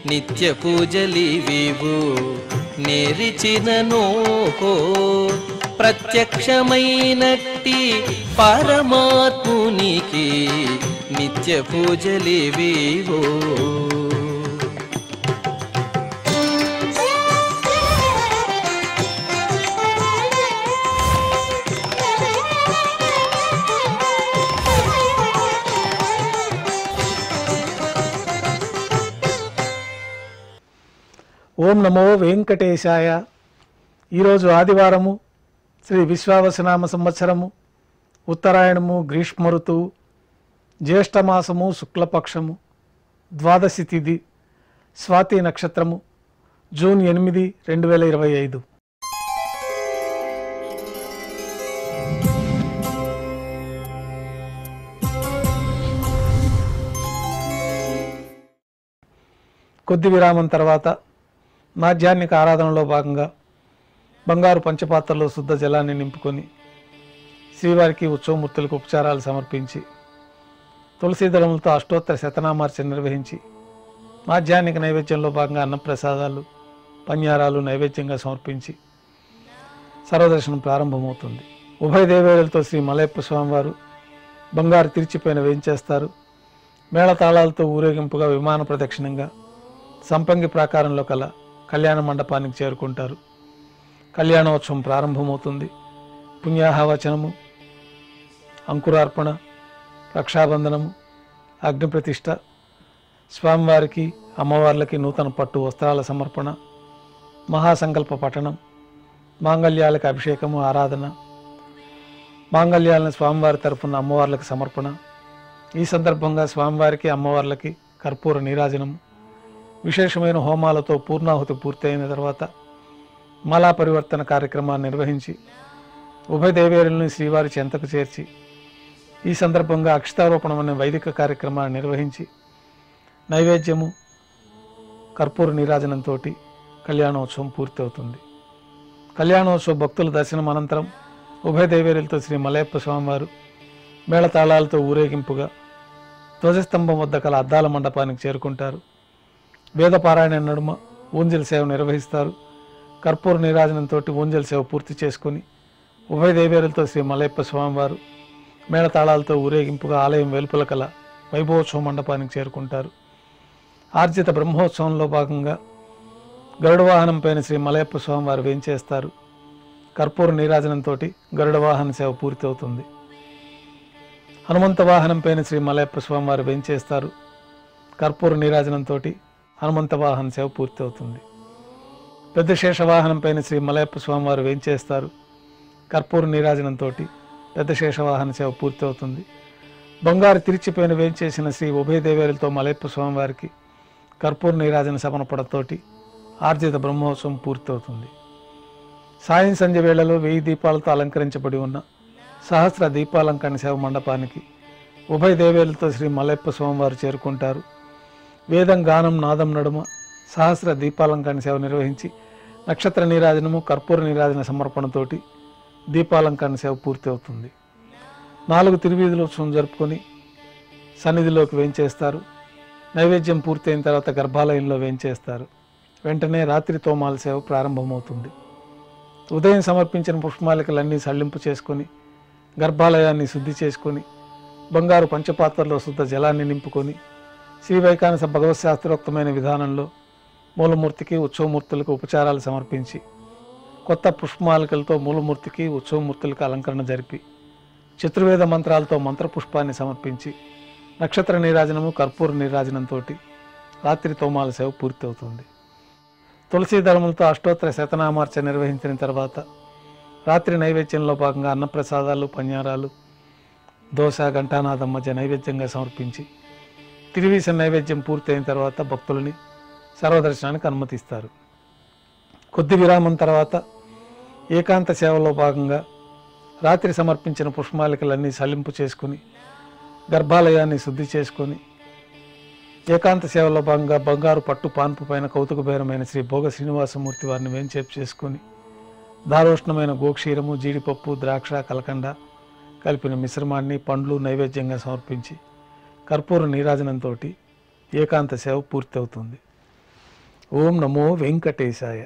నిత్య పూజలివివు నేరిచినను ప్రత్యక్షమైనట్టి పరమాత్మునికి నిత్య పూజలివివు. ఓం నమో వెంకటేశాయ. ఈరోజు ఆదివారము, శ్రీ విశ్వావసనామ సంవత్సరము, ఉత్తరాయణము, గ్రీష్మ ఋతువు, జ్యేష్ఠమాసము, శుక్లపక్షము, ద్వాదశి తిథి, స్వాతి నక్షత్రము, జూన్ 8, 2025. కొద్ది విరామం తర్వాత మాధ్యాహ్నిక ఆరాధనలో భాగంగా బంగారు పంచపాత్రలో శుద్ధ జలాన్ని నింపుకొని శ్రీవారికి ఉత్సవమూర్తులకు ఉపచారాలు సమర్పించి తులసీదళములతో అష్టోత్తర శతనామార్చన నిర్వహించి మాధ్యాహ్నిక నైవేద్యంలో భాగంగా అన్నప్రసాదాలు, పన్యారాలు నైవేద్యంగా సమర్పించి సర్వదర్శనం ప్రారంభమవుతుంది. ఉభయ దేవేరులతో శ్రీ మలయప్ప స్వామివారు బంగారు తిరిచిపైన వేయించేస్తారు. మేళతాళాలతో ఊరేగింపుగా విమాన ప్రదక్షిణంగా సంపంగి ప్రాకారంలో కల కళ్యాణ మండపానికి చేరుకుంటారు. కళ్యాణోత్సవం ప్రారంభమవుతుంది. పుణ్యాహవచనము, అంకురార్పణ, రక్షాబంధనము, అగ్నిప్రతిష్ఠ, స్వామివారికి అమ్మవార్లకి నూతన పట్టు వస్త్రాల సమర్పణ, మహాసంకల్ప పఠనం, మాంగళ్యాలకు అభిషేకము, ఆరాధన, మాంగళ్యాలను స్వామివారి తరఫున అమ్మవార్లకు సమర్పణ. ఈ సందర్భంగా స్వామివారికి అమ్మవార్లకి కర్పూర నీరాజనము, విశేషమైన హోమాలతో పూర్ణాహుతి పూర్తయిన తర్వాత మాలా పరివర్తన కార్యక్రమాన్ని నిర్వహించి ఉభయ దేవేరులను శ్రీవారి చెంతకు చేర్చి ఈ సందర్భంగా అక్షతారోపణం అనే వైదిక కార్యక్రమాన్ని నిర్వహించి నైవేద్యము, కర్పూర నీరాజనంతో కళ్యాణోత్సవం పూర్తవుతుంది. కళ్యాణోత్సవ భక్తుల దర్శనం అనంతరం ఉభయ దేవేరులతో శ్రీ మలయప్ప స్వామివారు మేళతాళాలతో ఊరేగింపుగా ధ్వజస్తంభం వద్ద కల అద్దాల మండపానికి చేరుకుంటారు. వేదపారాయణ నడుమ ఊంజల్ సేవ నిర్వహిస్తారు. కర్పూర నీరాజనంతో ఊంజల్ సేవ పూర్తి చేసుకుని ఉభయ దేవేరులతో శ్రీ మలయప్ప స్వామివారు మేళతాళాలతో ఊరేగింపుగా ఆలయం వెలుపల కల వైభవోత్సవ మండపానికి చేరుకుంటారు. ఆర్జిత బ్రహ్మోత్సవంలో భాగంగా గరుడ వాహనం పైన శ్రీ మలయప్ప స్వామివారు వేంచేస్తారు. కర్పూర నీరాజనంతో గరుడ వాహన సేవ పూర్తి అవుతుంది. హనుమంత వాహనం పైన శ్రీ మలయప్ప స్వామివారు వేంచేస్తారు. కర్పూర నీరాజనంతో హనుమంత వాహన సేవ పూర్తి అవుతుంది. పెద్ద శేషవాహనం పైన శ్రీ మలయప్ప స్వామివారు వేంచేస్తారు. కర్పూర నీరాజనంతో పెద్ద శేషవాహన సేవ పూర్తి అవుతుంది. బంగారు తిరిచిపైన వేంచేసిన శ్రీ ఉభయ దేవేరులతో మలయప్ప స్వామివారికి కర్పూర నీరాజన సమర్పణతోటి ఆర్జిత బ్రహ్మోత్సవం పూర్తవుతుంది. సాయం సంధ్య వేళలో 1000 దీపాలతో అలంకరించబడి ఉన్న సహస్ర దీపాలంకరణ సేవ మండపానికి ఉభయ దేవేరులతో శ్రీ మలయప్ప స్వామివారు చేరుకుంటారు. వేదం, గానం, నాదం నడుమ సహస్ర దీపాలంకరణ సేవ నిర్వహించి నక్షత్ర నీరాజనము, కర్పూర నీరాజన సమర్పణతోటి దీపాలంకరణ సేవ పూర్తి అవుతుంది. 4 తిరువీధులోత్సవం జరుపుకొని సన్నిధిలోకి వేంచేస్తారు. నైవేద్యం పూర్తయిన తర్వాత గర్భాలయంలో వేంచేస్తారు. వెంటనే రాత్రి తోమాల సేవ ప్రారంభమవుతుంది. ఉదయం సమర్పించిన పుష్పమాలికలన్నీ సళ్లింపు చేసుకొని గర్భాలయాన్ని శుద్ధి చేసుకొని బంగారు పంచపాత్రలో శుద్ధ జలాన్ని నింపుకొని శ్రీ వైకానస భగవత్ శాస్త్రోక్తమైన విధానంలో మూలమూర్తికి, ఉత్సవమూర్తులకు ఉపచారాలు సమర్పించి కొత్త పుష్పమాలికలతో మూలమూర్తికి, ఉత్సవమూర్తులకు అలంకరణ జరిపి చతుర్వేద మంత్రాలతో మంత్రపుష్పాన్ని సమర్పించి నక్షత్ర నీరాజనము, కర్పూర నీరాజనంతో రాత్రి తోమాల సేవ పూర్తి అవుతుంది. తులసీ దళములతో అష్టోత్తర శతనామార్చన నిర్వహించిన తర్వాత రాత్రి నైవేద్యంలో భాగంగా అన్నప్రసాదాలు, పన్యారాలు, దోశ, ఘంటానాదం మధ్య నైవేద్యంగా సమర్పించి తిరువీస నైవేద్యం పూర్తయిన తర్వాత భక్తులని సర్వదర్శనానికి అనుమతిస్తారు. కొద్ది విరామం తర్వాత ఏకాంత సేవలో భాగంగా రాత్రి సమర్పించిన పుష్పమాలికలన్నీ సల్లింపు చేసుకుని గర్భాలయాన్ని శుద్ధి చేసుకొని ఏకాంత సేవలో భాగంగా బంగారు పట్టు పాన్పు పైన కౌతుక బేరమైన శ్రీ భోగ శ్రీనివాసమూర్తి వారిని వేంచేపు చేసుకొని దారోష్ణమైన గోక్షీరము, జీడిపప్పు, ద్రాక్ష, కలకండ కలిపిన మిశ్రమాన్ని పండ్లు నైవేద్యంగా సమర్పించి కర్పూర నీరాజనంతో ఏకాంత సేవ పూర్తి అవుతుంది. ఓం నమో వెంకటేశాయ.